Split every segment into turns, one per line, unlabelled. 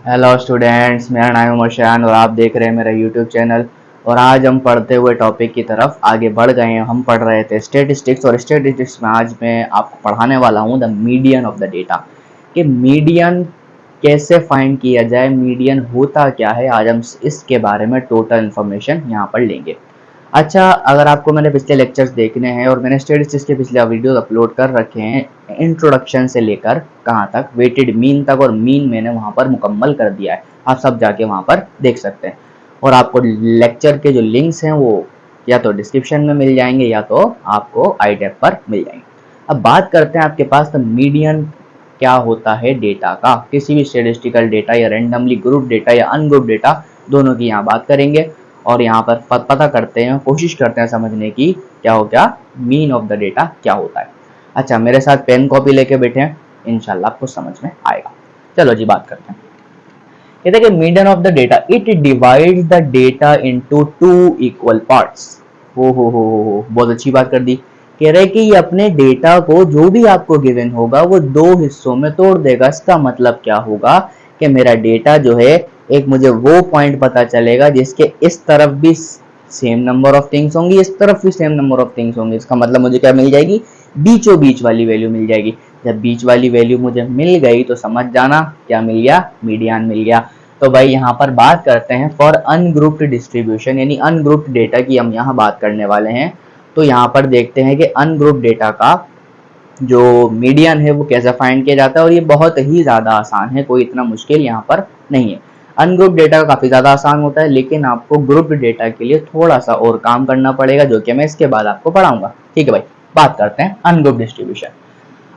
Hello students, मेरा नाम है मशान और आप देख रहे हैं मेरा यूट्यूब चैनल। और आज हम पढ़ते हुए टॉपिक की तरफ आगे बढ़ गए हैं। हम पढ़ रहे थे स्टेटिस्टिक्स और स्टेटिस्टिक्स में आज मैं आपको पढ़ाने वाला हूँ the median of the data कि मीडियन कैसे फाइंड किया जाए, मीडियन होता क्या है। आज हम इसके बारे में टोटल इन्फॉर्मेशन यहाँ पर लेंगे। अच्छा, अगर आपको मैंने पिछले लेक्चर्स देखने हैं और मैंने स्टेटिस्टिक्स के पिछले वीडियोस अपलोड कर रखे हैं इंट्रोडक्शन से लेकर कहाँ तक, वेटेड मीन तक, और मीन मैंने वहाँ पर मुकम्मल कर दिया है। आप सब जाके वहाँ पर देख सकते हैं और आपको लेक्चर के जो लिंक्स हैं वो या तो डिस्क्रिप्शन में मिल जाएंगे या तो आपको आई टैब पर मिल जाएंगे। अब बात करते हैं आपके पास तो मीडियन क्या होता है डेटा का, किसी भी स्टेटिस्टिकल डेटा या रेंडमली ग्रुप डेटा या अनग्रुप डेटा, दोनों की यहाँ बात करेंगे और यहाँ पर पता करते हैं, कोशिश करते हैं समझने की क्या हो क्या मीन ऑफ द डेटा क्या होता है। अच्छा, मेरे साथ पेन कॉपी लेके बैठे हैं, इंशाल्लाह आपको समझ में आएगा। चलो जी बात करते हैं। कहते हैं कि median of the data it divides the data into two equal parts. हो बहुत अच्छी बात कर दी। कह रहे कि ये अपने डेटा को जो भी आपको गिवन होगा वो दो हिस्सों में तोड़ देगा। इसका मतलब क्या होगा कि मेरा डेटा जो है, एक मुझे वो पॉइंट पता चलेगा जिसके इस तरफ भी सेम नंबर ऑफ थिंग्स होंगी, इस तरफ भी सेम नंबर ऑफ थिंग्स होंगी। इसका मतलब मुझे क्या मिल जाएगी, बीचों बीच वाली वैल्यू मिल जाएगी। जब बीच वाली वैल्यू मुझे मिल गई तो समझ जाना क्या मिल गया, मीडियन मिल गया। तो भाई यहाँ पर बात करते हैं फॉर अनग्रुप्ड डिस्ट्रीब्यूशन, यानी अनग्रुप्ड डेटा की हम यहाँ बात करने वाले हैं। तो यहाँ पर देखते हैं कि अनग्रुप्ड डेटा का जो मीडियन है वो कैसे फाइंड किया जाता है, और ये बहुत ही ज़्यादा आसान है, कोई इतना मुश्किल यहाँ पर नहीं है। अनग्रुप डेटा का काफ़ी ज़्यादा आसान होता है, लेकिन आपको ग्रुप डेटा के लिए थोड़ा सा और काम करना पड़ेगा, जो कि मैं इसके बाद आपको पढ़ाऊंगा। ठीक है भाई, बात करते हैं अनग्रुप डिस्ट्रीब्यूशन।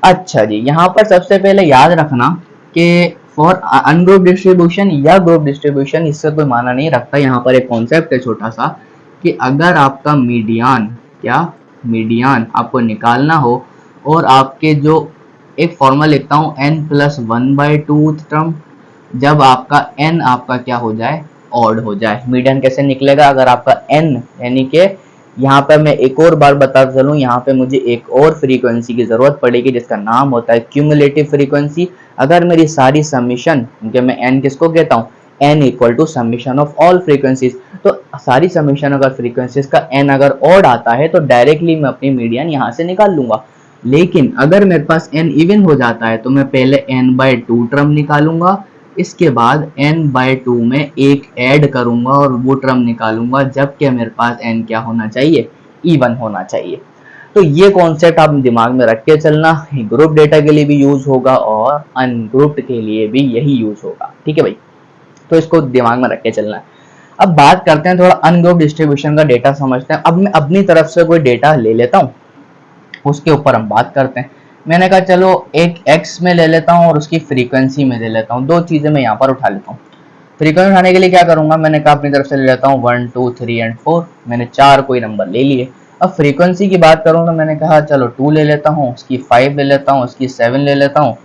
अच्छा जी, यहाँ पर सबसे पहले याद रखना कि फॉर अनग्रुप डिस्ट्रीब्यूशन या ग्रुप डिस्ट्रीब्यूशन इससे कोई माना नहीं रखता। यहाँ पर एक कॉन्सेप्ट है छोटा सा कि अगर आपका मीडियन मीडियन आपको निकालना हो और आपके जो एक फॉर्मूला लिखता हूँ n+1/2 टर्म, जब आपका n आपका क्या हो जाए, ऑड हो जाए। मीडियन कैसे निकलेगा, अगर आपका n यानी कि यहाँ पे मैं एक और बार बता चलूँ, यहाँ पे मुझे एक और फ्रीक्वेंसी की जरूरत पड़ेगी जिसका नाम होता है क्यूमुलेटिव फ्रीक्वेंसी। अगर मेरी सारी समीशन, क्योंकि मैं n किसको कहता हूँ, n equal to summation of all frequencies, तो सारी समीशन अगर फ्रीक्वेंसीज का n अगर ऑड आता है तो डायरेक्टली मैं अपनी मीडियन यहाँ से निकाल लूंगा। लेकिन अगर मेरे पास n इवन हो जाता है तो मैं पहले n/2 टर्म निकालूंगा, इसके बाद n/2 में एक ऐड करूंगा और वो टर्म निकालूंगा, जबकि मेरे पास n क्या होना चाहिए, इवन होना चाहिए। तो ये कॉन्सेप्ट आप दिमाग में रख के चलना, ग्रुप डेटा के लिए भी यूज होगा और अनग्रुप्ड के लिए भी यही यूज होगा। ठीक है भाई, तो इसको दिमाग में रख के चलना है। अब बात करते हैं थोड़ा अनग्रुप्ड डिस्ट्रीब्यूशन का डेटा समझते हैं। अब मैं अपनी तरफ से कोई डेटा ले लेता हूँ, उसके ऊपर हम बात करते हैं। मैंने कहा चलो एक x में ले लेता हूँ और उसकी फ्रीक्वेंसी में ले लेता हूँ। दो चीजें मैं यहाँ पर उठा लेता हूँ। फ्रीक्वेंसी उठाने के लिए क्या करूंगा, मैंने कहा अपनी तरफ से ले लेता हूँ 1 2 3 एंड 4, मैंने 4 कोई नंबर ले लिए। अब फ्रीक्वेंसी की बात करूँ तो मैंने कहा चलो 2 ले लेता हूँ, उसकी 5 ले लेता हूँ, उसकी 7 ले लेता हूँ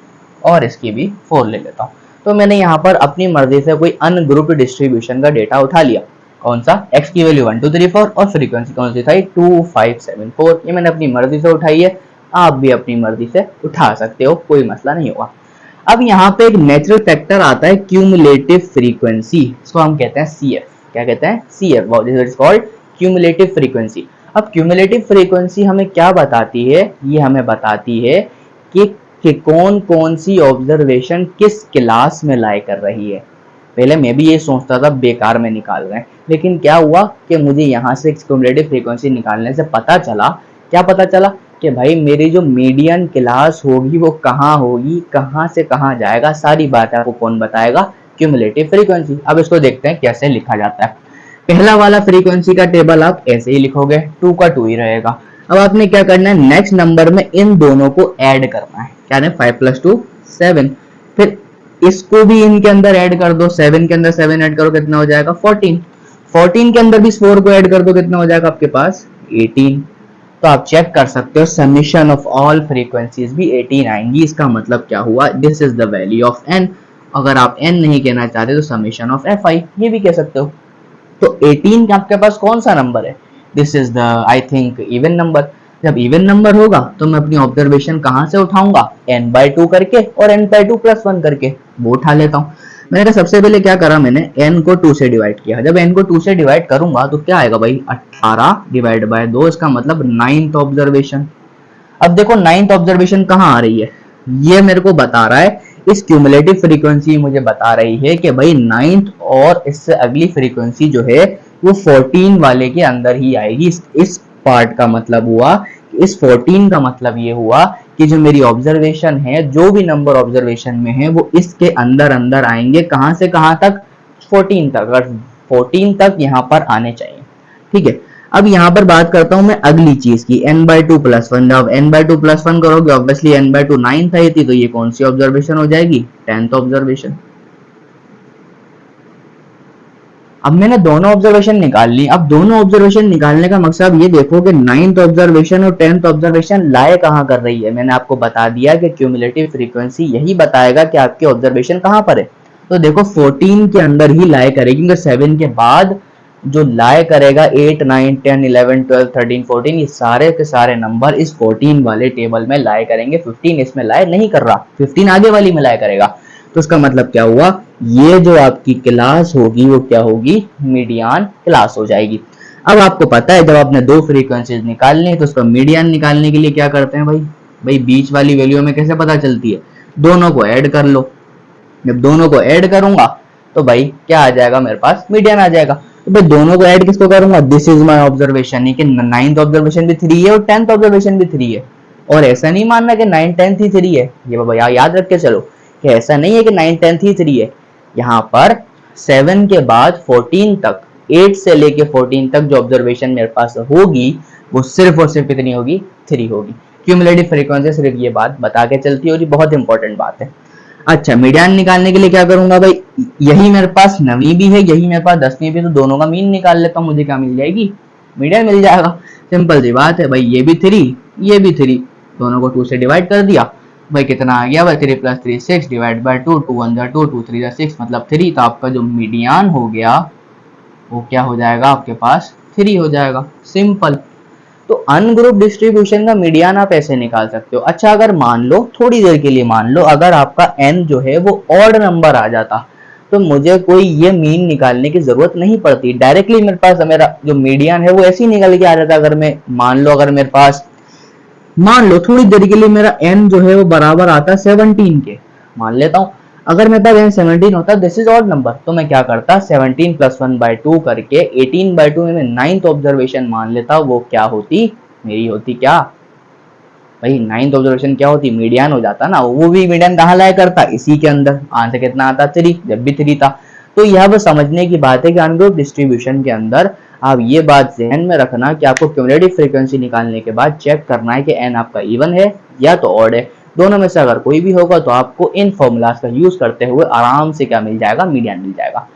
और इसकी भी 4 ले लेता हूँ। तो मैंने यहाँ पर अपनी मर्जी से कोई अनग्रुप्ड डिस्ट्रीब्यूशन का डेटा उठा लिया। कौन सा, x की वैल्यू 1 2 3 4 और फ्रीक्वेंसी कौन सी थी 2 5 7 4। ये मैंने अपनी मर्जी से उठाई है, आप भी अपनी मर्जी से उठा सकते हो, कोई मसला नहीं होगा। अब यहाँ पे एक नेचुरल फैक्टर आता है क्यूमुलेटिव फ्रीक्वेंसी, इसको हम कहते हैं CF। क्या कहते हैं, CF, this is called cumulative frequency. अब क्यूमुलेटिव फ्रीक्वेंसी हमें क्या बताती है, ये हमें बताती है कि कौन कौन सी ऑब्जर्वेशन किस क्लास में लाई कर रही है। पहले मैं भी ये सोचता था बेकार में निकाल रहे हैं, लेकिन क्या हुआ कि मुझे यहाँ से क्यूमुलेटिव फ्रीक्वेंसी निकालने से पता चला, क्या पता चला कि भाई मेरी जो मीडियन क्लास होगी वो कहाँ होगी, कहाँ से कहाँ जाएगा, सारी बात आपको कौन बताएगा, क्यूमुलेटिव फ्रीक्वेंसी। अब इसको देखते हैं कैसे लिखा जाता है। पहला वाला फ्रीक्वेंसी का टेबल आप ऐसे ही लिखोगे, 2 का 2 ही रहेगा। अब आपने क्या करना है, नेक्स्ट नंबर में इन दोनों को ऐड करना है। क्या है, 5 + 2 7, फिर इसको भी इनके अंदर ऐड कर दो, 7 के अंदर 7 ऐड करो, कितना हो जाएगा 14। 14 के अंदर भी 4 को ऐड कर दो, कितना हो जाएगा आपके पास 18। तो आप चेक कर सकते हो समीशन ऑफ ऑल फ्रीक्वेंसीज भी 18 आएंगी। इसका मतलब क्या हुआ, this is the value of n। अगर आप n नहीं कहना चाहते तो समीशन ऑफ fi ये भी कह सकते हो। तो 18 आपके पास कौन सा नंबर है, this is the I think even number. जब इवन नंबर होगा तो मैं अपनी ऑब्जर्वेशन कहां से उठाऊंगा, n/2 करके और n/2 + 1 करके, वो उठा लेता हूँ। मैंने कहा सबसे पहले क्या करा, मैंने n को 2 से डिवाइड किया। जब n को 2 से डिवाइड करूंगा तो क्या आएगा भाई, 18 डिवाइड बाय 2, इसका मतलब 9th ऑब्जर्वेशन। अब देखो 9th ऑब्जर्वेशन कहाँ आ रही है, ये मेरे को बता रहा है, इस क्यूमुलेटिव फ्रीक्वेंसी मुझे बता रही है कि भाई 9th और इससे अगली फ्रीक्वेंसी जो है वो 14 वाले के अंदर ही आएगी। इस पार्ट का मतलब हुआ, इस 14 का मतलब ये हुआ कि जो मेरी ऑब्जर्वेशन है, जो भी नंबर ऑब्जर्वेशन में है वो इसके अंदर अंदर आएंगे। कहां से कहां तक, 14 तक। अगर 14 तक यहाँ पर आने चाहिए, ठीक है। अब यहाँ पर बात करता हूं मैं अगली चीज की, n/2 + 1। जब n/2 + 1 करोगे, ऑब्वियसली n/2 9th आई थी, तो ये कौन सी ऑब्जर्वेशन हो जाएगी, 10th ऑब्जर्वेशन। अब मैंने दोनों ऑब्जर्वेशन निकाल ली। अब दोनों ऑब्जर्वेशन निकालने का मकसद ये देखो कि 9th ऑब्जर्वेशन और 10th ऑब्जर्वेशन लाए कहां कर रही है। मैंने आपको बता दिया कि क्यूमुलेटिव फ्रीक्वेंसी यही बताएगा कि आपके ऑब्जर्वेशन कहां पर है। तो देखो 14 के अंदर ही लाए करेगी, क्योंकि 7 के बाद जो लाए करेगा 8, 9, 10, 11, 12, 13, 14, ये सारे के सारे नंबर इस 14 वाले टेबल में लाए करेंगे। 15 इसमें लाए नहीं कर रहा, 15 आगे वाली में लाए करेगा। तो उसका मतलब क्या हुआ, ये जो आपकी क्लास होगी वो क्या होगी, मीडियन क्लास हो जाएगी। अब आपको पता है जब आपने दो फ्रीक्वेंसीज निकालनी है तो उसका मीडियन निकालने के लिए क्या करते हैं भाई बीच वाली वैल्यू में कैसे पता चलती है, दोनों को ऐड कर लो। जब दोनों को ऐड करूंगा तो भाई क्या आ जाएगा, मेरे पास मीडियन आ जाएगा। तो भाई दोनों को ऐड किसको करूंगा, दिस इज माय ऑब्जर्वेशन, कि 9th ऑब्जर्वेशन भी 3 है और 10th ऑब्जर्वेशन भी 3 है। और ऐसा नहीं मानना कि 9, 10th ही 3 है, ये बाबा याद रख के चलो कि ऐसा नहीं है कि 9, 10th ही 3 है। यहाँ पर 7 के बाद 14 तक, 8 से लेके 14 तक जो ऑब्जर्वेशन मेरे पास होगी वो सिर्फ और सिर्फ कितनी होगी, 3 होगी। क्यूमुलेटिव फ्रीक्वेंसी सिर्फ ये बात बता के चलती है और ये बहुत इंपॉर्टेंट बात है। अच्छा, मीडियन निकालने के लिए क्या करूंगा भाई, यही मेरे पास 9वीं भी है, यही मेरे पास 10वीं भी, तो दोनों का मीन निकाल लेता हूं, मुझे क्या मिल जाएगी, मीडियन मिल जाएगा। सिंपल सी बात है भाई, ये भी 3 ये भी 3, दोनों को 2 से डिवाइड कर दिया भाई, कितना आ गया भाई, 3 + 3 6 डिवाइड बाय 2, 2 1 2, 2 3 6, मतलब 3। तो आपका जो मीडियन हो गया वो क्या हो जाएगा, आपके पास 3 हो जाएगा, सिंपल। तो अनग्रुप डिस्ट्रीब्यूशन का मीडियन आप ऐसे निकाल सकते हो। अच्छा, अगर मान लो थोड़ी देर के लिए मान लो अगर आपका n जो है वो ऑड नंबर आ जाता, तो मुझे कोई ये मीन निकालने की जरूरत नहीं पड़ती, डायरेक्टली मेरे पास मेरा जो मीडियन है वो ऐसे ही निकल के आ जाता। अगर मैं मान लो, अगर मेरे पास मान लो थोड़ी देर के लिए मेरा n जो है वो बराबर आता 17 के, मान लेता हूं। अगर मेरे पास n 17 होता, दिस इज ऑड नंबर, तो मैं क्या करता, 17 + 1/2 करके 18/2 में 9th ऑब्जर्वेशन मान लेता। वो क्या होती, मेरी होती क्या भाई, 9th ऑब्जर्वेशन क्या होती, मीडियन हो जाता ना। वो भी मीडियन कहाँ लाया करता, इसी के अंदर। आंसर कितना आता, 3, जब भी 3 था। तो यह वो समझने की बात है कि अनग्रुप डिस्ट्रीब्यूशन के अंदर आप ये बात ध्यान में रखना कि आपको क्यूमुलेटिव फ्रीक्वेंसी निकालने के बाद चेक करना है कि n आपका इवन है या तो ऑड है। दोनों में से अगर कोई भी होगा तो आपको इन फॉर्मूलाज का यूज करते हुए आराम से क्या मिल जाएगा, मीडियन मिल जाएगा।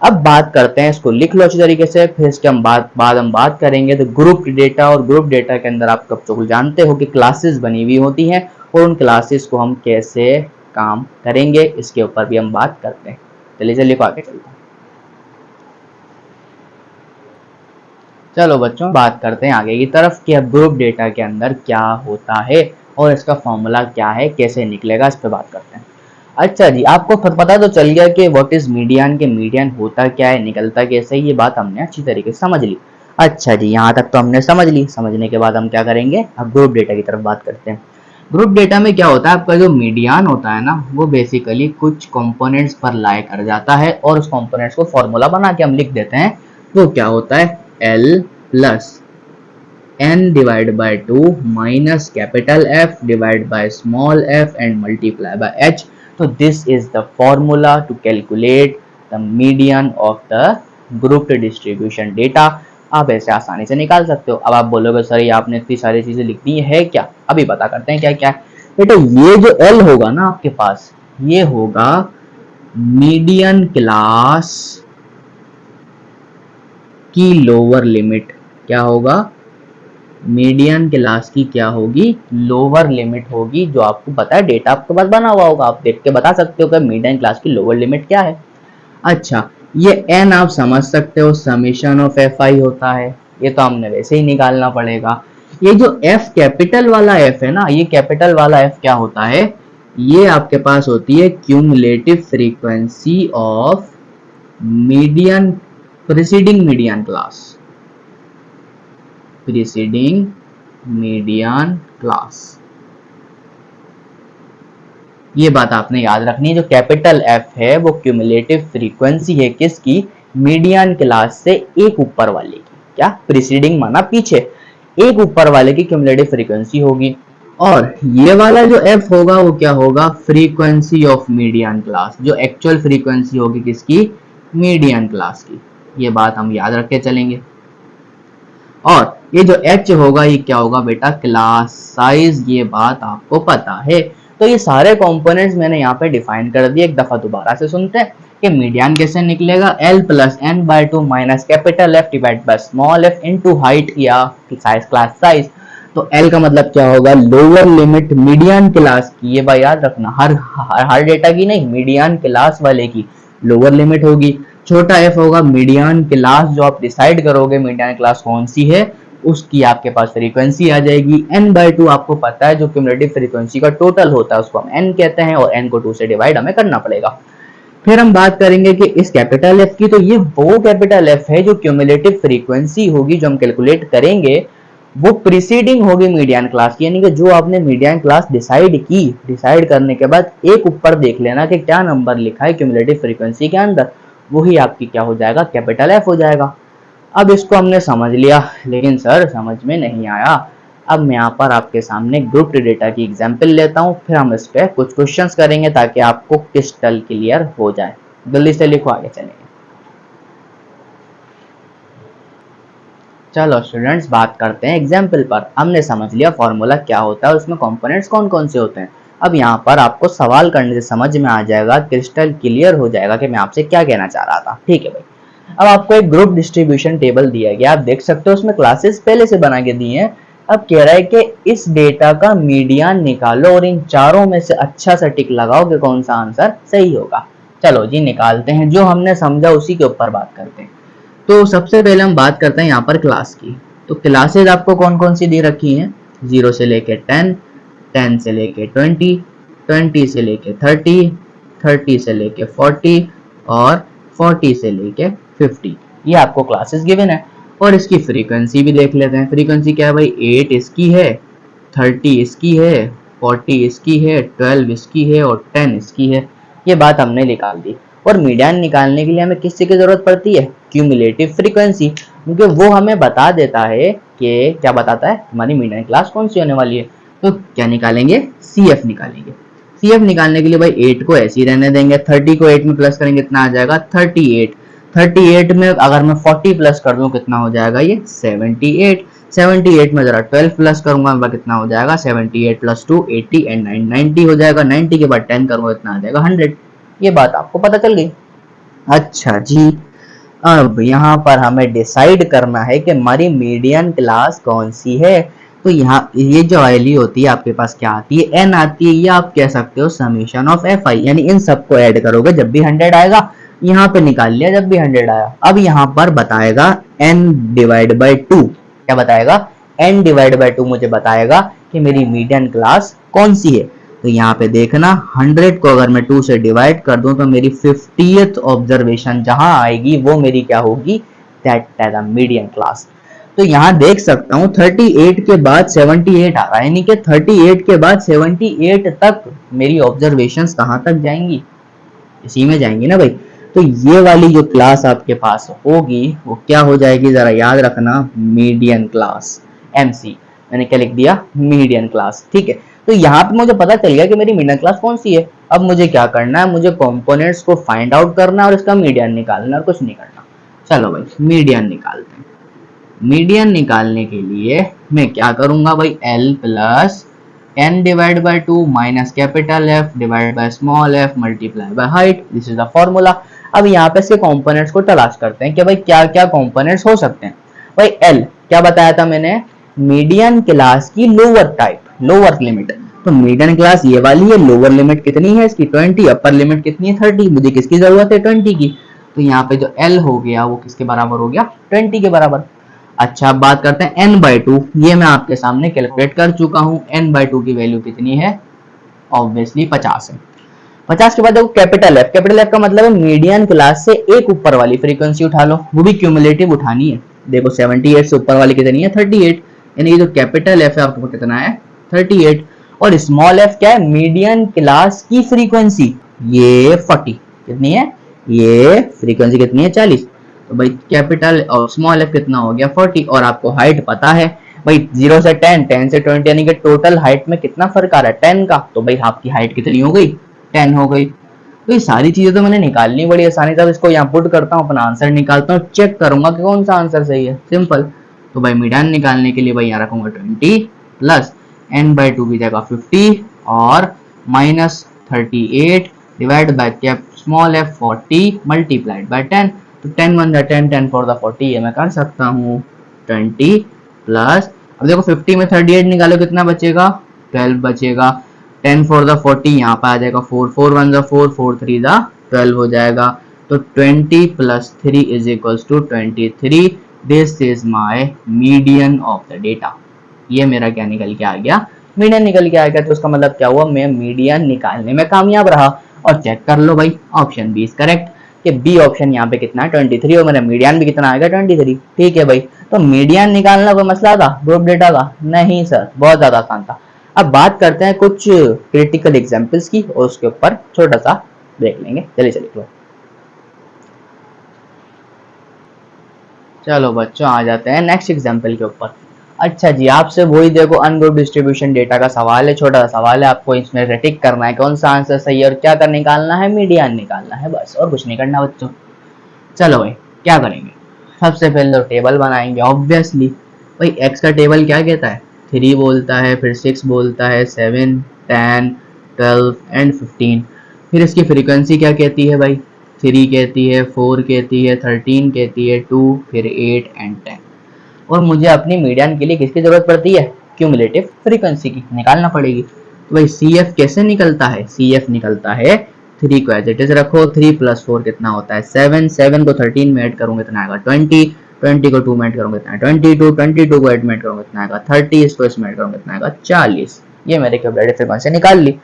अब बात करते हैं, इसको लिख लो अच्छी तरीके से, फिर इसके हम बात करेंगे तो ग्रुप डेटा। और ग्रुप डेटा के अंदर आप कब जानते हो कि क्लासेस बनी हुई होती हैं और उन क्लासेस को हम कैसे काम करेंगे, इसके ऊपर भी हम बात करते हैं। चलिए लिखो, आगे चलते हैं। चलो बच्चों, बात करते हैं आगे की तरफ कि अब ग्रुप डेटा के अंदर क्या होता है और इसका फॉर्मूला क्या है, कैसे निकलेगा, इस पर बात करते हैं। अच्छा जी, आपको पता तो चल गया कि व्हाट इज मीडियन, के मीडियन होता क्या है, निकलता कैसे, ये बात हमने अच्छी तरीके से समझ ली। अच्छा जी, यहाँ तक तो हमने समझ ली। समझने के बाद हम क्या करेंगे, अब ग्रुप डेटा की तरफ बात करते हैं। ग्रुप डेटा में क्या होता है, आपका जो मीडियन होता है ना, वो बेसिकली कुछ कंपोनेंट्स पर लाई कर जाता है और उस कंपोनेंट्स को फॉर्मूला बना के हम लिख देते हैं। वो क्या होता है, L plus n divide by 2 minus capital F divide by small f and multiply by h। तो this is the formula to calculate the median of the grouped distribution data. आप ऐसे आसानी से निकाल सकते हो। अब आप बोलोगे सर ये आपने इतनी सारी चीजें लिख दी है क्या, अभी पता करते हैं क्या क्या है। बेटा ये जो L होगा ना आपके पास, ये होगा मीडियन क्लास की लोअर लिमिट। क्या होगा, मीडियन क्लास की क्या होगी, लोअर लिमिट होगी। जो आपको पता है, डेटा आपके पास बना हुआ होगा, आप देख के बता सकते हो कि मीडियन क्लास की लोअर लिमिट क्या है। अच्छा, ये n आप समझ सकते हो समेशन ऑफ fi होता है, ये तो हमने वैसे ही निकालना पड़ेगा। ये जो f कैपिटल वाला f है ना, ये कैपिटल वाला f क्या होता है, ये आपके पास होती है cumulative frequency of median preceding median class, preceding median class. ये बात आपने याद रखनी है, जो कैपिटल एफ है वो क्यूमुलेटिव फ्रीक्वेंसी है किसकी, मीडियन क्लास से एक ऊपर वाले की। क्या, प्रीसीडिंग माना पीछे, एक ऊपर वाले की क्यूमुलेटिव फ्रीक्वेंसी होगी। और ये वाला जो एफ होगा वो क्या होगा, फ्रीक्वेंसी ऑफ मीडियन क्लास, जो एक्चुअल फ्रीक्वेंसी होगी किसकी, मीडियन क्लास की। ये बात हम याद रख के चलेंगे। और ये जो एच होगा ये क्या होगा बेटा, क्लास साइज, ये बात आपको पता है। तो ये सारे कंपोनेंट्स मैंने यहाँ पे डिफाइन कर दिए, एक दफा दोबारा से सुनते हैं कि मीडियन कैसे निकलेगा, L plus N by two minus capital F divide by small F into height या साइज, क्लास साइज। तो L का मतलब क्या होगा, लोअर लिमिट मीडियन क्लास की, ये बात याद रखना, हर डेटा की नहीं, मीडियन क्लास वाले की लोअर लिमिट होगी। छोटा f होगा मीडियन क्लास, जो आप डिसाइड करोगे मीडियन क्लास कौन सी है उसकी आपके पास फ्रीक्वेंसी आ जाएगी। n बाई टू आपको पता है जो क्यूमुलेटिव फ्रीक्वेंसी का टोटल होता है उसको हम n कहते हैं, और n को 2 से डिवाइड हमें करना पड़ेगा। फिर हम बात करेंगे कि इस कैपिटल F की, तो ये वो कैपिटल F है जो क्यूमुलेटिव फ्रीक्वेंसी होगी जो हम कैलकुलेट करेंगे, वो प्रीसीडिंग होगी मीडियन क्लास की, यानी कि जो आपने मीडियन क्लास डिसाइड की, डिसाइड करने के बाद एक ऊपर देख लेना कि क्या नंबर लिखा है क्यूमुलेटिव फ्रीक्वेंसी के अंदर, वही आपकी क्या हो जाएगा, कैपिटल एफ हो जाएगा। अब इसको हमने समझ लिया, लेकिन सर समझ में नहीं आया। अब मैं यहाँ पर आपके सामने ग्रुप्ड डेटा की एग्जांपल लेता हूँ, फिर हम इस पे कुछ क्वेश्चंस करेंगे ताकि आपको क्रिस्टल क्लियर हो जाए। जल्दी से लिखो, आगे चलेंगे। चलो स्टूडेंट्स, बात करते हैं एग्जाम्पल पर। हमने समझ लिया फॉर्मूला क्या होता है, उसमें कंपोनेंट्स कौन कौन से होते हैं। अब यहाँ पर आपको सवाल करने से समझ में आ जाएगा, क्रिस्टल क्लियर हो जाएगा कि मैं आपसे क्या कहना चाह रहा था। ठीक है भाई, अब आपको एक ग्रुप डिस्ट्रीब्यूशन टेबल दिया गया, आप देख सकते हो उसमें क्लासेस पहले से बना के दी हैं। अब कह रहा है कि इस डेटा का मीडियन निकालो और इन चारों में से अच्छा सा टिक लगाओ कि कौन सा आंसर सही होगा। चलो जी निकालते हैं, जो हमने समझा उसी के ऊपर बात करते हैं। तो सबसे पहले हम बात करते हैं यहाँ पर क्लास की। तो क्लासेज आपको कौन कौन सी दे रखी हैं, 0 से लेके 10, 10 से लेके 20, 20 से लेके 30, 30 से लेके 40 और 40 से लेके 50, ये आपको क्लासेस गिवन है। और इसकी फ्रीक्वेंसी भी देख लेते हैं। फ्रीक्वेंसी क्या है भाई, 8 इसकी है, 30 इसकी है, 40 इसकी है, 12 इसकी है और 10 इसकी है। ये बात हमने निकाल दी। और मीडियन निकालने के लिए हमें किस चीज की जरूरत पड़ती है, क्यूमुलेटिव फ्रीक्वेंसी, क्योंकि वो हमें बता देता है कि क्या बताता है, हमारी मीडियन क्लास कौन सी होने वाली है। तो क्या निकालेंगे, CF निकालेंगे। CF निकालने के लिए भाई 8 को ऐसे ही रहने देंगे, 30 को 8 में प्लस करेंगे कितना आ जाएगा 38, 38 में अगर मैं 40 प्लस कर दूं कितना हो जाएगा ये 78, 78 में जरा 12 प्लस करूंगा कितना हो जाएगा 78 प्लस 2 80 एंड 9 90 हो जाएगा, 90 के बाद 10 करूंगा इतना आ जाएगा 100। ये बात आपको पता चल गई। अच्छा जी, अब यहाँ पर हमें डिसाइड करना है कि हमारी मीडियन क्लास कौन सी है। तो यहाँ ये जो आईली होती है आपके पास क्या आती है, एन आती है, या आप कह सकते हो समीशन ऑफ एफ आई, यानी इन सबको ऐड करोगे जब भी 100 आएगा, यहाँ पे निकाल लिया जब भी 100 आया। अब यहाँ पर बताएगा n डिवाइड बाई 2, क्या बताएगा, n डिवाइड बाई 2 मुझे बताएगा कि मेरी मीडियन क्लास कौन सी है। तो यहाँ पे देखना 100 को अगर मैं 2 से डिवाइड कर दूं तो मेरी 50th ऑब्जर्वेशन जहां आएगी वो मेरी क्या होगी, that is the median class. तो यहाँ देख सकता हूँ 38 के बाद 78 आ रहा है, यानी कि 38 के बाद 78 तक मेरी ऑब्जर्वेशंस कहाँ तक जाएंगी, इसी में जाएंगी ना भाई। तो ये वाली जो क्लास आपके पास होगी वो क्या हो जाएगी, जरा याद रखना, मीडियन क्लास, MC। मैंने क्या लिख दिया, मीडियन क्लास। ठीक है, तो यहाँ पे मुझे पता चल गया कि मेरी मीडियन क्लास कौन सी है। अब मुझे क्या करना है, मुझे कंपोनेंट्स को फाइंड आउट करना है और इसका मीडियन निकालना है, और कुछ नहीं करना। चलो भाई मीडियन निकालते हैं। मीडियन निकालने के लिए मैं क्या करूंगा भाई, L plus n divide by 2 minus capital F divide by small f multiply by height, this is the formula. अब यहाँ पे इसके कंपोनेंट्स को तलाश करते हैं कि भाई क्या क्या कंपोनेंट्स हो सकते हैं। भाई L क्या बताया था मैंने, मीडियन क्लास की लोअर टाइप, लोअर लिमिट। तो मीडियन क्लास ये वाली है, लोअर लिमिट कितनी है इसकी 20, अपर लिमिट कितनी है 30, मुझे किसकी जरूरत है 20 की। तो यहाँ पे जो L हो गया वो किसके बराबर हो गया, 20 के बराबर। अच्छा अब बात करते हैं n बाई 2, ये मैं आपके सामने कैलकुलेट कर चुका हूँ। n बाई 2 की वैल्यू कितनी है ऑब्वियसली 50 है। 50 के बाद देखो कैपिटल एफ का मतलब है मीडियन क्लास से एक ऊपर वाली फ्रीक्वेंसी उठा लो, वो भी क्यूमुलेटिव उठानी है। देखो 78 से ऊपर वाली कितनी है 38, यानी ये जो कैपिटल एफ है आपको कितना है 38, और स्मॉल एफ क्या है मीडियन क्लास की फ्रीक्वेंसी ये 40 कितनी है, ये फ्रीक्वेंसी कितनी है 40, तो भाई कैपिटल और स्मॉल एफ कितना हो गया 40, और आपको हाइट पता है भाई 0 से 10, 10 से 20 यानी कि टोटल हाइट में कितना फर्क आ रहा है 10 का, तो भाई आपकी हाइट कितनी हो गई 10 हो गई। तो ये सारी चीजें तो मैंने निकालनी बड़ी आसानी से, इसको यहाँ पुट करता हूँ अपना आंसर निकालता हूँ, चेक करूंगा कि कौन सा आंसर सही है, सिंपल। तो भाई मीडियन निकालने के लिए भाई यहाँ रखूंगा 20 प्लस n/2 की जगह 50 और minus 38 divide by cap small f 40 multiplied by 10, तो 10 1 10 10 4 40, ये मैं कर सकता हूँ 20 प्लस, अब देखो 50 में 38 निकालो कितना बचेगा 12 बचेगा, 10 4 40 यहाँ पे आ जाएगा 4 4 1 4 4 3 12 हो जाएगा, तो 20 plus 3 is equals to 23, this is my median of the data. ये मेरा क्या निकल के आ गया मीडियन निकल के आ गया, तो उसका मतलब क्या हुआ मैं मीडियन निकालने में कामयाब रहा। और चेक कर लो भाई ऑप्शन बी इज करेक्ट, कि बी ऑप्शन यहाँ पे कितना है 23, और मेरा मीडियन भी कितना आएगा 23, ठीक है भाई। तो मीडियन निकालना कोई मसला था ग्रुप डेटा का? नहीं सर, बहुत ज्यादा आसान था। अब बात करते हैं कुछ क्रिटिकल एग्जांपल्स की, और उसके ऊपर छोटा सा देख लेंगे। चलिए चलो बच्चों आ जाते हैं नेक्स्ट एग्जांपल के ऊपर। अच्छा जी, आपसे वही देखो अनग्रुप डिस्ट्रीब्यूशन डेटा का सवाल है, छोटा सा सवाल है, आपको इसमें टिक करना है कौन सा आंसर सही है और क्या कर निकालना है मीडियन निकालना है, बस और कुछ नहीं करना बच्चों। चलो भाई क्या करेंगे, सबसे पहले तो टेबल बनाएंगे ऑब्वियसली। भाई एक्स का टेबल क्या कहता है 3 बोलता है, फिर 6 बोलता है, 7 10 12 एंड 15। फिर इसकी फ्रीक्वेंसी क्या कहती है भाई 3 कहती है, 4 कहती है, 13 कहती है, 2 फिर 8 एंड 10। और मुझे अपनी मीडियन के लिए किसकी जरूरत पड़ती है क्यूमुलेटिव फ्रीक्वेंसी की निकालना पड़ेगी। तो भाई सी एफ कैसे निकलता है, सी एफ निकलता है 3 को एज इट इज रखो, 3 प्लस 4 कितना होता है 7, 7 को 13 में ऐड करूंगा कितना आएगा 20, 20 को 2 में ऐड करूंगा कितना 22, 22 को ऐड में ऐड करूंगा कितना आएगा 30, इसको इसमें ऐड करूंगा कितना आएगा 40। ये मेरे क्यूमुलेटिव फ्रीक्वेंसी निकाल ली।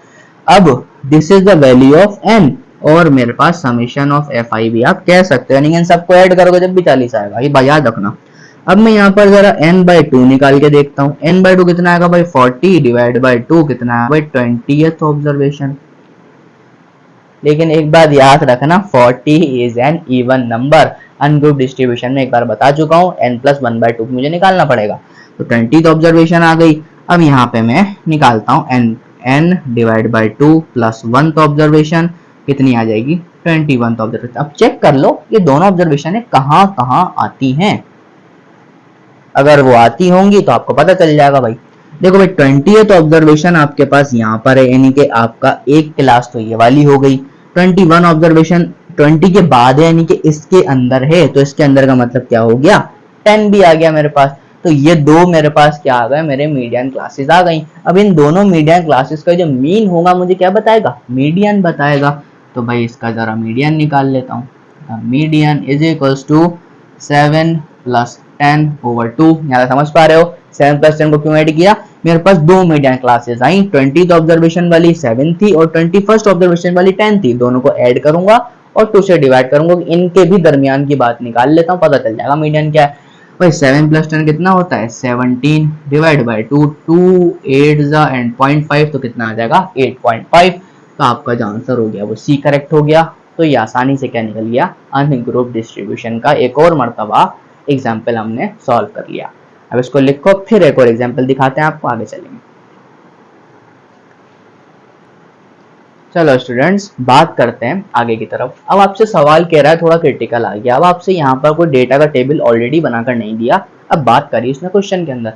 अब this is the value of N, और मेरे पास समेशन ऑफ एफ आई भी आप कह सकते हो, यानी इन सबको ऐड करोगे जब भी 40 आएगा, ये याद रखना। अब मैं यहाँ पर जरा n/2 निकाल के देखता हूँ, n/2 कितना आएगा भाई 40 डिवाइड बाय 2 कितना आएगा भाई 20th ऑब्जर्वेशन। लेकिन एक बात याद रखना 40 is an even number, ungroup distribution में एक बार बता चुका हूँ, n+1/2 मुझे निकालना पड़ेगा, तो 20th ऑब्जर्वेशन आ गई। अब यहाँ पे मैं निकालता हूँ n divide by 2 plus 1th observation कितनी आ जाएगी 21th ऑब्जर्वेशन। अब चेक कर लो ये दोनों ऑब्जर्वेशन कहाँ कहाँ आती हैं, अगर वो आती होंगी तो आपको पता चल जाएगा भाई। देखो भाई 20th ऑब्जर्वेशन आपके पास यहाँ पर है, यानी कि आपका एक क्लास तो ये वाली हो गई। 21 ऑब्जर्वेशन 20 के बाद है, यानी कि इसके अंदर है, तो इसके अंदर का मतलब क्या हो गया 10 भी आ गया मेरे पास। तो ये दो मेरे पास क्या आ गए मेरे मीडियन क्लासेस आ गई। अब इन दोनों मीडियन क्लासेस का जो मीन होगा मुझे क्या बताएगा मीडियन बताएगा। तो भाई इसका जरा मीडियन निकाल लेता हूँ। Median is equals to 7 plus 10 over 2। यहाँ समझ पा रहे हो 7 प्लस 10 को क्यों ऐड किया, मेरे पास दो median classes I, 20th observation वाली 7 थी और 21st ऑब्जर्वेशन वाली 10 थी। दोनों को ऐड करूंगा और 2 से डिवाइड करूंगा, इनके भी दरमियान की बात निकाल लेता हूँ, पता चल जाएगा मीडियन क्या है। भाई 7 प्लस 10 कितना होता है 17 डिवाइड बाय 2, 2 8 एंड 0.5 तो कितना आ जाएगा 8.5। तो आपका जो आंसर हो गया वो सी करेक्ट हो गया। तो ये आसानी से क्या निकल गया अनग्रुप डिस्ट्रीब्यूशन का एक और मर्तबा एग्जाम्पल हमने सॉल्व कर लिया। अब इसको लिखो, फिर एक और एग्जाम्पल दिखाते हैं आपको, आगे चलेंगे। चलो स्टूडेंट्स बात करते हैं आगे की तरफ। अब आपसे सवाल कह रहा है थोड़ा क्रिटिकल आ गया। अब आपसे यहाँ पर कोई डेटा का टेबल ऑलरेडी बनाकर नहीं दिया, अब बात करिए इसमें क्वेश्चन के अंदर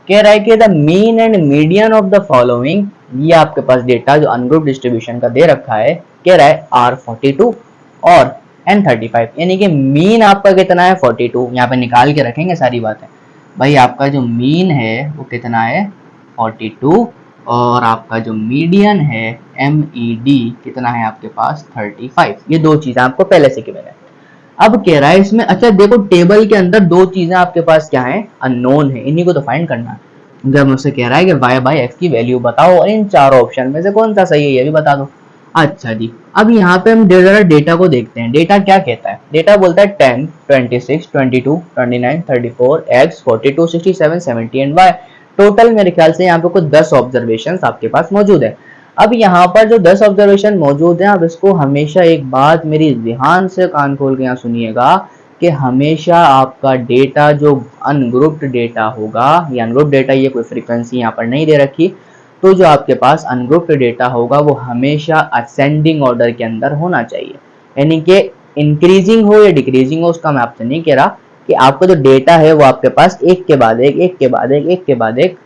कह रहा है कि the mean and median of the following, ये आपके पास डेटा जो अनग्रुप डिस्ट्रीब्यूशन का दे रखा है, कह रहा है R42 और N35, यानी कि मीन आपका कितना है 42। यहाँ पे निकाल के रखेंगे सारी बातें। भाई आपका जो मीन है वो कितना है 42 और आपका जो मीडियन है MED कितना है आपके पास 35। ये दो चीजें आपको पहले से गिवन है। अब कह रहा है इसमें, अच्छा देखो टेबल के अंदर दो चीजें आपके पास क्या है अननोन है, इन्हीं को तो फाइंड करना है। जब मुझसे कह रहा है कि y बाई एक्स की वैल्यू बताओ और इन चारों ऑप्शन में से कौन सा सही है ये भी बता दो। अच्छा जी, अब यहाँ पे हम जरा डेटा को देखते हैं। डेटा क्या कहता है? डेटा बोलता है 10, 26, 22, 29, 34, x, 42, 67, 70 एंड y। टोटल मेरे ख्याल से यहाँ पे कुछ 10 ऑब्जर्वेशन आपके पास मौजूद है। अब यहाँ पर जो 10 ऑब्जर्वेशन मौजूद है, अब इसको हमेशा एक बात मेरी ध्यान से कान खोल के यहाँ सुनिएगा कि हमेशा आपका डेटा जो अनग्रुप्ड डेटा होगा, या अनग्रुप्ड डेटा, ये कोई फ्रीक्वेंसी यहाँ पर नहीं दे रखी, तो जो आपके पास अनग्रुप्ड डेटा होगा वो हमेशा असेंडिंग ऑर्डर के अंदर होना चाहिए, यानी कि इंक्रीजिंग हो या डिक्रीजिंग हो उसका मैं आपसे नहीं कह रहा, कि आपका जो डेटा है वो आपके पास एक के बाद एक, एक के बाद एक, एक के बाद एक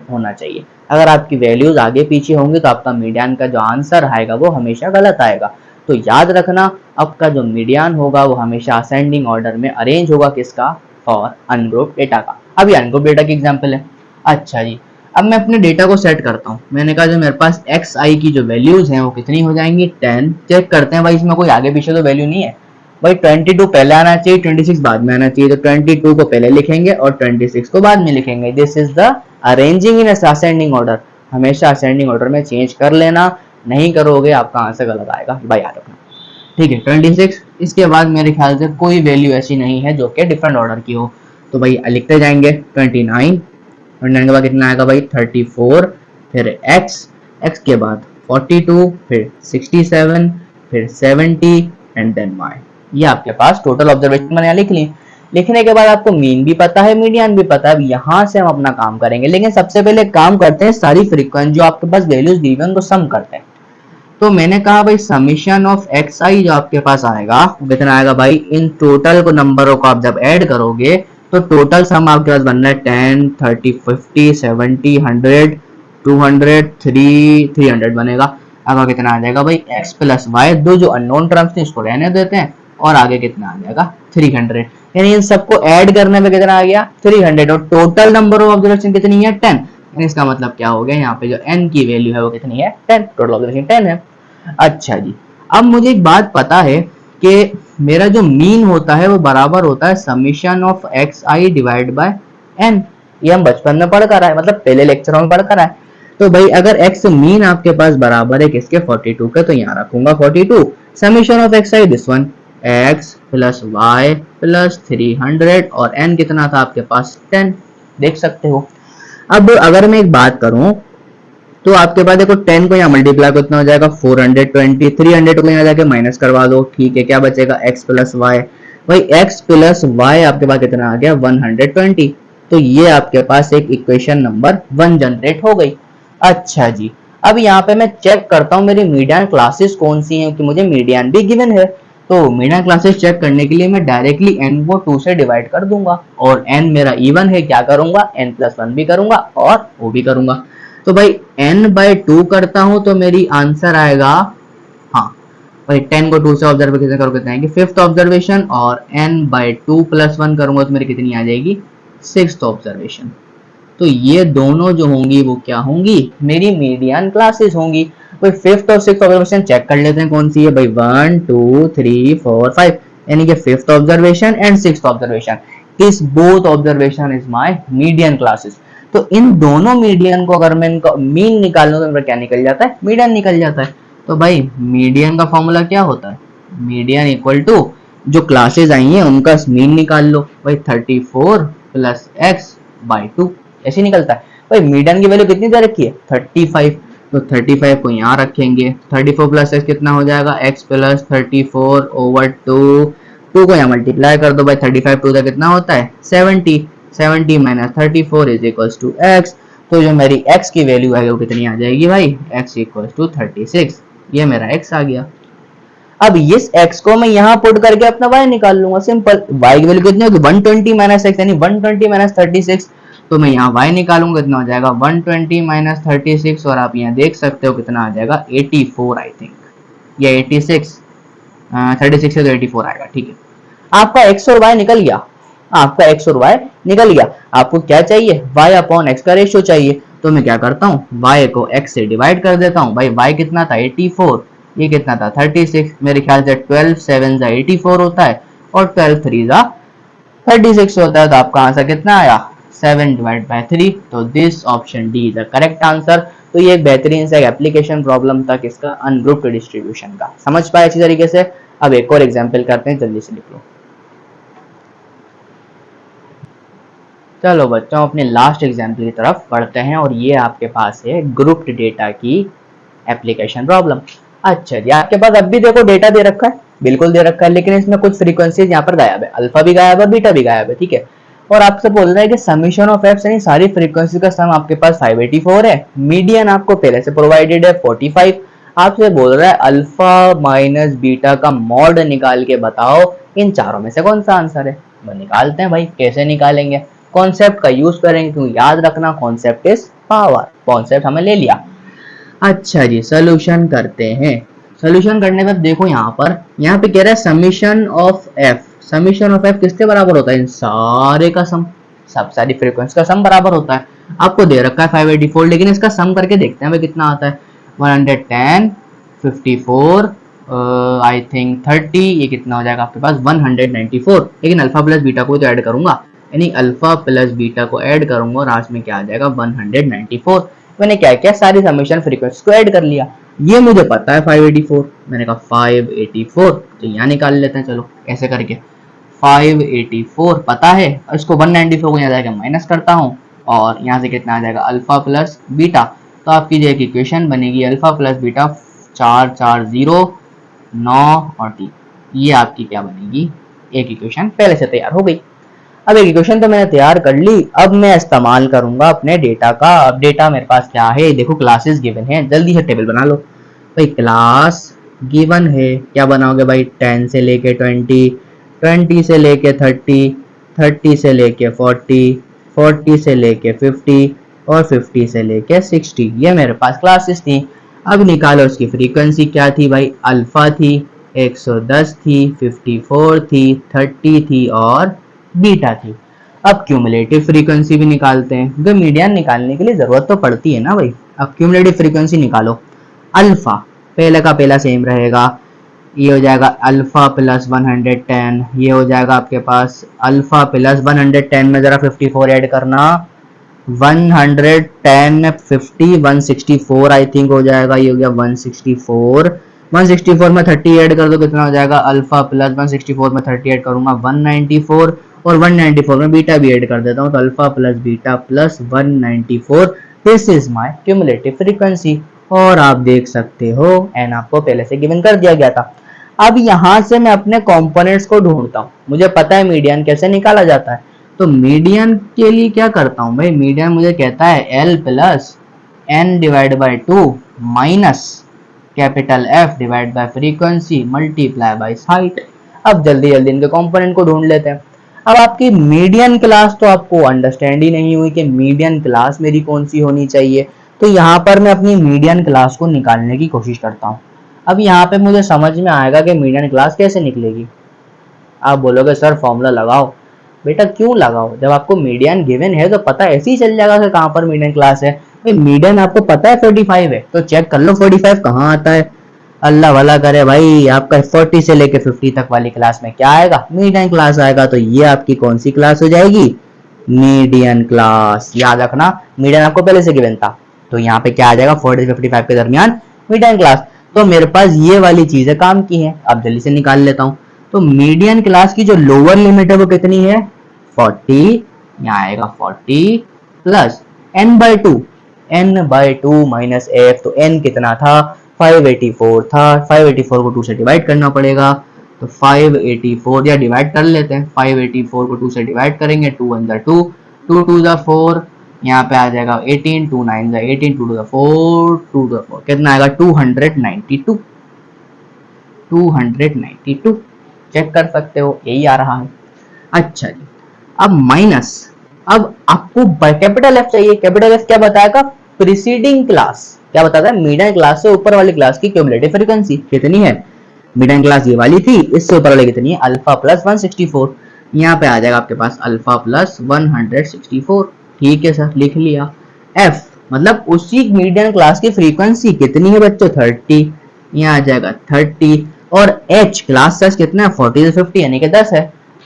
होना चाहिए। अगर आपकी वैल्यूज आगे पीछे होंगी तो आपका मीडियन का जो आंसर आएगा वो हमेशा गलत आएगा। तो याद रखना, आपका जो मीडियन होगा वो हमेशा असेंडिंग ऑर्डर में अरेंज होगा, किसका? और अनग्रुप्ड डेटा का। अब ये अनग्रुप्ड डेटा की एग्जांपल है। अच्छा जी, अब मैं अपने डेटा को सेट करता हूँ। मैंने कहा जो मेरे पास एक्स आई की जो वैल्यूज हैं वो कितनी हो जाएंगी? 10। चेक करते हैं भाई, इसमें कोई आगे पीछे तो वैल्यू नहीं है भाई। 22 पहले आना चाहिए, 26 बाद में आना चाहिए, तो 22 को पहले लिखेंगे और 26 को बाद में लिखेंगे। This is the arranging in ascending order. हमेशा असेंडिंग ऑर्डर में चेंज कर लेना, नहीं करोगे आपका आंसर गलत आएगा भाई, याद रखना। ठीक है, 26। इसके बाद मेरे ख्याल से कोई वैल्यू ऐसी नहीं है जो कि डिफरेंट ऑर्डर की हो, तो भाई लिखते जाएंगे 29 के बाद कितना आएगा भाई? 34, फिर x के बाद 42, फिर 67, फिर 70 एंड देन y। ये आपके पास टोटल ऑब्जर्वेशन मैंने लिख ली। लिखने के बाद आपको मीन भी पता है, मीडियन भी पता है। अब यहाँ से हम अपना काम करेंगे, लेकिन सबसे पहले काम करते हैं सारी फ्रीक्वेंसी जो आपके पास वैल्यूज दी हुई उनको सम करते हैं। तो मैंने कहा भाई समीशन ऑफ एक्स आई जो आपके पास आएगा वो कितना आएगा भाई? इन टोटल को नंबरों को आप जब ऐड करोगे तो टोटल सम आपके पास बन रहा है 10, 30, 50, 70, 100, 200, 300 बनेगा। अब कितना आ जाएगा भाई? x प्लस वाई, दो जो अननोन टर्म्स थे इसको रहने देते हैं, और आगे कितना आ जाएगा? 300। यानी इन सबको ऐड करने में कितना आ गया? 300। और टोटल नंबर ऑफ ऑब्जर्वेशन कितनी है? 10। इसका मतलब क्या हो गया? यहाँ पे जो n की वैल्यू है वो कितनी है? 10। टोटल ऑब्जर्वेशन 10 है। अच्छा जी, अब मुझे एक बात पता है कि मेरा जो मीन होता है वो बराबर होता है summation of X I divide by N. ये हम बचपन में पढ़ कर आए, मतलब पहले लेक्चरों में पढ़ कर आए। तो भाई अगर एक्स मीन आपके पास बराबर है किसके? 42 के, तो यहाँ रखूंगा 42। Summation of X I this one, X plus Y plus 300, और एन कितना था आपके पास? 10। देख सकते हो। अब अगर मैं एक बात करूं तो आपके पास देखो 10 को यहाँ मल्टीप्लाई कितना हो जाएगा? 420। 300 को यहाँ जाके माइनस करवा दो, ठीक है। क्या बचेगा? x plus Y. भाई x प्लस वाई आपके पास कितना आ गया? 120। तो ये आपके पास एक इक्वेशन नंबर 1 जनरेट हो गई। अच्छा जी, अब यहाँ पे मैं चेक करता हूँ मेरी मीडियन क्लासेस कौन सी हैं, क्योंकि मुझे मीडियन भी गिवन है। तो मीडियन क्लासेस चेक करने के लिए मैं डायरेक्टली n को 2 से डिवाइड कर दूंगा, और n मेरा इवन है, क्या करूंगा? n प्लस 1 भी करूंगा और वो भी करूंगा। तो भाई n बाई 2 करता हूं तो मेरी आंसर आएगा, हाँ भाई 10 को 2 से ऑब्जर्व कितने करोगे? कितने आएंगे? 5th observation. और n बाई 2 प्लस 1 करूंगा तो मेरी कितनी आ जाएगी? 6th observation. तो ये दोनों जो होंगी वो क्या होंगी? मेरी मीडियन क्लासेस होंगी। भाई 5th और 6th ऑब्जर्वेशन चेक कर लेते हैं कौन सी है भाई। 1, 2, 3, 4, 5, यानी कि 5th observation and 6th observation. इस both observation is my median classes. तो इन दोनों मीडियन को अगर मैं इनका मीन निकाल लूं तो मेरा क्या निकल जाता है? मीडियन निकल जाता है। तो भाई मीडियन का फॉर्मूला क्या होता है? मीडियन इक्वल टू जो क्लासेस आई हैं उनका मीन निकाल लो भाई, 34 प्लस एक्स बाई 2, ऐसे निकलता है। भाई मीडियन की वैल्यू कितनी दे रखी है? 35। तो 35 को यहाँ रखेंगे, 34 प्लस एक्स कितना हो जाएगा? एक्स प्लस 34 ओवर 2 को यहाँ मल्टीप्लाई कर दो भाई। 35 टू का कितना होता है? 70। 70 minus 34 is equals to X. तो जो मेरी x की वैल्यू है वो कितनी आ जाएगी भाई? x equals to 36। ये मेरा x आ गया। अब इस x को मैं यहाँ पुट करके अपना y निकाल लूंगा, सिंपल। y की वैल्यू कितनी होगी? 120 माइनस x, यानी 120 माइनस 36। तो मैं यहाँ y निकालूंगा, कितना हो जाएगा? 120 माइनस 36, और आप यहाँ देख सकते हो कितना आ जाएगा? 84 आई थिंक, या 86। 36 से तो 84 आएगा, ठीक है। आपका x और y निकल गया, आपका x और y निकल गया। आपको क्या चाहिए? y अपॉन x का रेशियो चाहिए। तो मैं क्या करता हूँ? y को x से डिवाइड कर देता हूँ। भाई y कितना था? 84। ये कितना था? 36। मेरे ख्याल से 12 7 जा 84 होता है, और 12 3 जा 36 होता है। तो आपका आंसर कितना आया? 7/3। तो this option D is the correct answer. तो ये एक बेहतरीन सा एक एप्लीकेशन प्रॉब्लम था किसका, अनग्रुप्ड डिस्ट्रीब्यूशन का। समझ पाए अच्छी तरीके से। अब एक और एग्जाम्पल करते हैं, जल्दी से लिख लो। चलो बच्चों अपने लास्ट एग्जाम्पल की तरफ बढ़ते हैं, और ये आपके पास है ग्रुप्ड डेटा की एप्लीकेशन प्रॉब्लम। अच्छा जी, आपके पास अब भी देखो डेटा दे रखा है, बिल्कुल दे रखा है, लेकिन इसमें कुछ फ्रीक्वेंसीज यहाँ पर गायब है, अल्फा भी गायब है, बीटा भी गायब है, ठीक है। और आपसे बोल रहा है कि समीशन ऑफ एफ यानी सारी फ्रीक्वेंसी का सम आपके पास 584 है, मीडियन आपको पहले से प्रोवाइडेड है 45। आपसे बोल रहा है अल्फा माइनस बीटा का मॉड निकाल के बताओ इन चारों में से कौन सा आंसर है। निकालते हैं भाई, कैसे निकालेंगे, कॉन्सेप्ट का यूज करेंगे, क्योंकि याद रखना कॉन्सेप्ट इज पावर। कॉन्सेप्ट हमें ले लिया। अच्छा जी, सोल्यूशन करते हैं। सोल्यूशन करने में देखो यहाँ पे कह रहा है summation of F. Summation of F किसके बराबर होता है, इन सारे का सम, सब सारी फ्रीक्वेंसी का सम बराबर होता है। आपको दे रखा है 584, लेकिन इसका सम करके देखते हैं भाई कितना आता है। 110, 54, आई थिंक 30, ये कितना हो जाएगा आपके पास 194। लेकिन अल्फा प्लस बीटा को तो ऐड करूंगा, यानी अल्फा प्लस बीटा को ऐड करूंगा और आज में क्या आ जाएगा 194। मैंने क्या किया, सारी समीशन फ्रीक्वेंसी को ऐड कर लिया। ये मुझे पता है 584, मैंने कहा 584, तो यहाँ निकाल लेते हैं। चलो ऐसे करके 584 पता है, इसको 194 को यहाँ जाकर माइनस करता हूँ, और यहाँ से कितना आ जाएगा अल्फा प्लस बीटा। तो आपकी जो एक इक्वेशन बनेगी अल्फा प्लस बीटा 4 4 0 9 और 3, ये आपकी क्या बनेगी, एक इक्वेशन पहले से तैयार हो गई। अब एक इक्वेशन तो मैंने तैयार कर ली, अब मैं इस्तेमाल करूंगा अपने डेटा का। अब डेटा मेरे पास क्या है, देखो क्लासेस गिवन है, जल्दी से टेबल बना लो भाई। क्लास गिवन है, क्या बनाओगे भाई, 10 से लेके 20, 20 से लेके 30, 30 से लेके 40, 40 से लेके 50 और 50 से लेके 60। ये मेरे पास क्लासेस थी। अब निकालो उसकी फ्रीक्वेंसी क्या थी भाई, अल्फा थी, 110 थी, 54 थी, 30 थी और बीटा थी। अब क्यूमुलेटिव फ्रीक्वेंसी भी निकालते हैं, क्योंकि मीडियन निकालने के लिए जरूरत तो पड़ती है ना भाई। अब क्यूमुलेटिव फ्रीक्वेंसी निकालो। अल्फा पहले का पहला सेम रहेगा, ये हो जाएगा अल्फा प्लस 110, ये हो जाएगा आपके पास अल्फा प्लस 110 में जरा 54 ऐड करना, 110 में 50 164 आई थिंक हो जाएगा, ये हो गया 164। 164 में 30 ऐड कर दो, कितना हो जाएगा अल्फा प्लस 164 में 30 ऐड करूंगा 194, और 194 में बीटा भी ऐड कर देता हूँ, तो alpha plus beta plus 194। This is my cumulative frequency. और आप देख सकते हो एन आपको पहले से गिवन कर दिया गया था। अब यहां से मैं अपने कंपोनेंट्स को ढूंढता हूँ, मुझे पता है मीडियन कैसे निकाला जाता है। तो मीडियन के लिए क्या करता हूं भाई, मीडियन मुझे कहता है L plus N divide by 2 minus capital F divide by frequency multiply by height. अब जल्दी जल्दी इनके कंपोनेंट को ढूंढ लेते हैं। अब आपकी मीडियन क्लास तो आपको अंडरस्टैंड ही नहीं हुई कि मीडियन क्लास मेरी कौन सी होनी चाहिए। तो यहाँ पर मैं अपनी मीडियन क्लास को निकालने की कोशिश करता हूँ। अब यहाँ पे मुझे समझ में आएगा कि मीडियन क्लास कैसे निकलेगी। आप बोलोगे सर फॉर्मूला लगाओ, बेटा क्यों लगाओ, जब आपको मीडियन गिवन है तो पता ऐसे ही चल जाएगा कि कहाँ पर मीडियन क्लास है। भाई मीडियन आपको पता है 45 है, तो चेक कर लो 45 कहाँ आता है। अल्लाह भला करे भाई, आपका 40 से लेके 50 तक वाली क्लास में क्या आएगा, मीडियन क्लास आएगा। तो ये आपकी कौन सी क्लास हो जाएगी, मीडियन क्लास। याद रखना मीडियन आपको पहले से गिवन था, तो यहाँ पे क्या आ जाएगा 40 से 55 के दरमियान मीडियन क्लास। तो मेरे पास ये वाली चीजें काम की है। अब जल्दी से निकाल लेता हूँ। तो मीडियन क्लास की जो लोअर लिमिट है वो कितनी है 40, यहाँ आएगा 40 plus n by 2, n by 2 minus F. तो n कितना था 584 था, 584 को 2 से डिवाइड करना पड़ेगा। तो 584 या डिवाइड कर लेते हैं, 584 को 2 से डिवाइड करेंगे, 2 1 जा 2, 2 2 जा 4, यहाँ पे आ जाएगा 18, 2 9 जा 18, 2 2 जा 4, 2 2 4 कितना आएगा 292, 292 चेक कर सकते हो, यही आ रहा है। अच्छा जी, अब माइनस, अब आपको कैपिटल एफ चाहिए। कैपिटल एफ क्या बताएगा, प्रीसीडिंग क्लास क्या बताता है, मीडियन क्लास से ऊपर वाली क्लास की क्यूमुलेटिव फ्रीक्वेंसी कितनी है। मीडियन क्लास ये वाली थी, इससे ऊपर वाली कितनी है अल्फा प्लस 164। यहाँ पे आ जाएगा आपके पास अल्फा प्लस 164। ठीक है सर, लिख लिया। एफ मतलब उसी मीडियन क्लास की फ्रीक्वेंसी कितनी है बच्चों 30, यहाँ आ जाएगा 30। और एच क्लास साइज कितना है 40 से 50 यानी कि 10 है।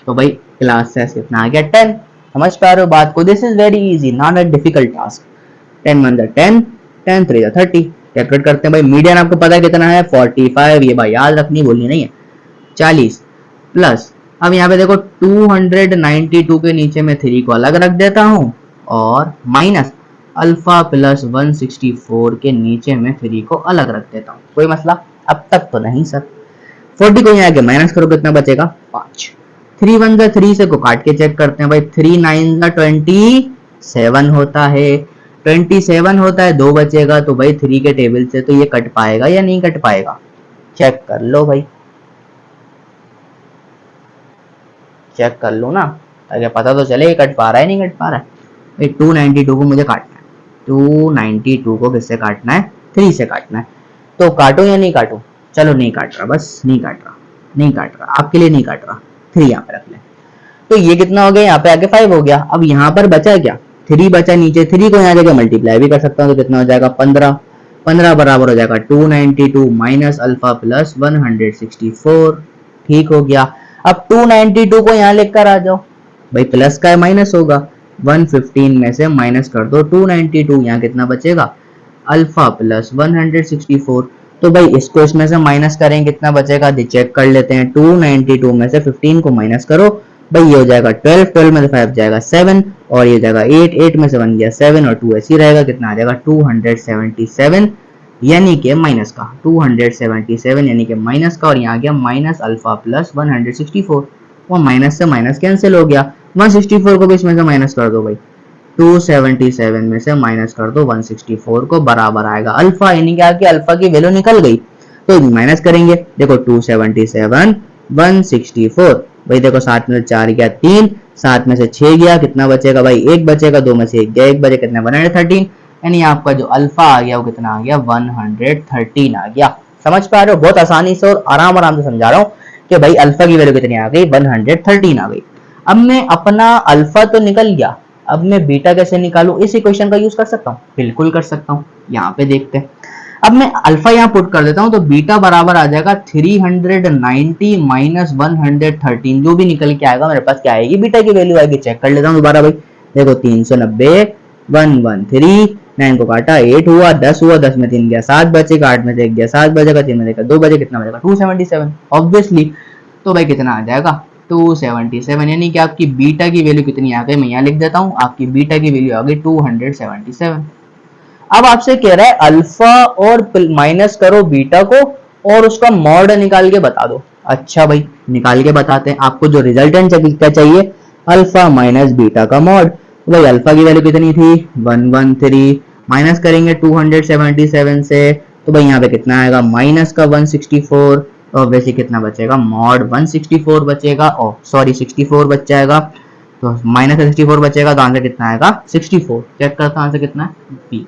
तो भाई क्लास साइज कितना आ गया 10। समझ पा रहे हो बात को? This is very easy, not a difficult task. 10 1 10, 10 3 30। Calculate करते हैं भाई। मीडियन आपको पता है कितना है, 45। ये भाई याद रखनी, बोलनी नहीं है। 40 प्लस, अब यहाँ पे देखो 292 के नीचे मैं 3 को अलग रख देता हूँ, और माइनस अल्फा प्लस 164 के नीचे मैं 3 को अलग रख देता हूँ। कोई मसला? अब तक तो नहीं सर। 40 को यहाँ आगे माइनस करो, कितना बचेगा? 5। 3 1 3 से को काट के चेक करते हैं भाई। 3 9 27 होता है। 27 होता है, 2 बचेगा तो भाई 3 के टेबल से तो ये कट पाएगा या नहीं कट पाएगा? चेक कर लो भाई, चेक कर लो ना, अगर पता तो चले कट पा रहा है नहीं कट पा रहा है। भाई 292 को मुझे काटना है। 292 को किससे काटना है? 3 से काटना है। तो काटो या नहीं काटो? चलो नहीं काट रहा, बस नहीं काट रहा, नहीं काट रहा, आपके लिए नहीं काट रहा। 3 यहाँ पे रख ले। तो ये कितना हो गया? यहाँ पे आके 5 हो गया। अब यहाँ पर बचा क्या? 3 बचा नीचे। 3 को यहाँ जगह मल्टीप्लाई भी कर सकता हूँ, तो कितना हो जाएगा? 15। 15 बराबर हो जाएगा 292 माइनस अल्फा प्लस 164। ठीक हो गया। अब 292 को यहाँ लेकर आ जाओ भाई, प्लस का है माइनस होगा। 115 में से माइनस कर दो 292, यहाँ कितना बचेगा? Alpha plus 164। तो भाई इसको इसमें से माइनस करें, कितना बचेगा? चेक कर लेते हैं। 292 में से 15 को माइनस करो भाई, ये हो जाएगा 12। 12 में से 5 जाएगा 7, और ये जाएगा 8। 8 में से 1 गया 7, और 2 ऐसे ही रहेगा। कितना आ जाएगा? 277, यानी कि माइनस का 277 यानी कि माइनस का, और यहाँ गया माइनस अल्फा प्लस 164। वो माइनस से माइनस कैंसिल हो गया। 164 को भी इसमें से माइनस कर दो भाई। 277 में से माइनस कर दो 164 को, बराबर आएगा अल्फा, यानी कि आपकी अल्फा की वैल्यू निकल गई। तो माइनस करेंगे, देखो 277 164 भाई, देखो 7 में से 4 गया 3, 7 में से 6 गया, कितना बचेगा भाई? 1 बचेगा। 2 में से 1 गया, 1 बचे, कितना? 113। यानी आपका जो अल्फा आ गया वो कितना आ गया? 113 आ गया। समझ पा रहे हो? बहुत आसानी से और आराम आराम से समझा रहा हूँ कि भाई अल्फा की वैल्यू कितनी आ गई? 113 आ गई। अब मैं अपना अल्फा तो निकल गया, अब मैं बीटा कैसे निकालूं? इस इक्वेशन का यूज कर सकता हूँ, बिल्कुल कर सकता हूँ। यहाँ पे देखते हैं। अब मैं अल्फा यहाँ पुट कर देता हूँ, तो बीटा बराबर आ जाएगा 390 माइनस 113। जो भी निकल के आएगा मेरे पास क्या आएगी? बीटा की वैल्यू आएगी। चेक कर लेता हूँ दोबारा भाई। देखो 390, 113, 9 को काटा 8 हुआ, 10 हुआ, 10 में 3 गया 7 बचेगा, 8 में से 1 गया 7 बचेगा, 3 में से 2 बचे, कितना बचेगा? 277 ऑब्वियसली। तो भाई कितना आ जाएगा? 277, यानी कि आपकी बीटा की वैल्यू कितनी आ गई? मैं यहाँ लिख देता हूँ, आपकी बीटा की वैल्यू आ गई 277। अब आपसे कह रहा है अल्फा और माइनस करो बीटा को, और उसका मॉड निकाल के बता दो। अच्छा भाई निकाल के बताते हैं। आपको जो रिजल्टेंट क्या चाहिए? अल्फा माइनस बीटा का मॉड। तो भाई अल्फा की वैल्यू कितनी थी? 113, माइनस करेंगे 277 से, तो भाई यहाँ पे कितना आएगा? माइनस का 164, ऑब्वियसली कितना बचेगा? मॉड 164 बचेगा, ओ सॉरी 64 बच जाएगा। तो माइनस 64 बचेगा, तो आंसर कितना आएगा? 64। चेक करता हूँ आंसर कितना है? B.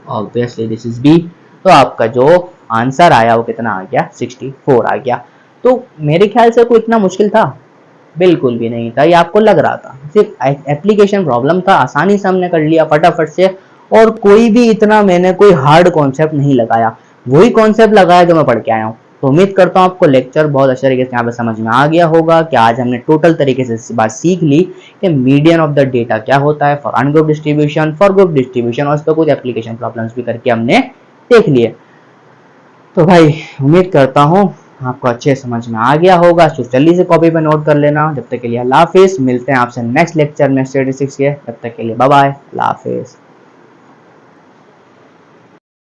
Obviously this is B. तो आपका जो आंसर आया वो कितना आ गया? 64 आ गया। तो मेरे ख्याल से कोई इतना मुश्किल था? बिल्कुल भी नहीं था। ये आपको लग रहा था, सिर्फ एप्लीकेशन प्रॉब्लम था। आसानी से हमने कर लिया फटाफट से, और कोई भी इतना मैंने कोई हार्ड कॉन्सेप्ट नहीं लगाया, वही कॉन्सेप्ट लगाया जो मैं पढ़ के आया हूँ। तो उम्मीद करता हूँ आपको लेक्चर बहुत अच्छे तरीके से यहाँ पे समझ में आ गया होगा कि आज हमने टोटल तरीके से इस बात सीख ली कि मीडियन ऑफ द डेटा क्या होता है for ungroup distribution, for group distribution, और उस पर कुछ एप्लीकेशन प्रॉब्लम्स भी करके हमने देख लिए। तो भाई उम्मीद करता हूँ आपको अच्छे समझ में आ गया होगा। तो जल्दी से कॉपी पे नोट कर लेना। जब तक के लिए अल्लाह हाफिज़। मिलते हैं आपसे नेक्स्ट लेक्चर में स्टैटिस्टिक्स के। तब तक के लिए बाय बाय, अल्लाह हाफिज़।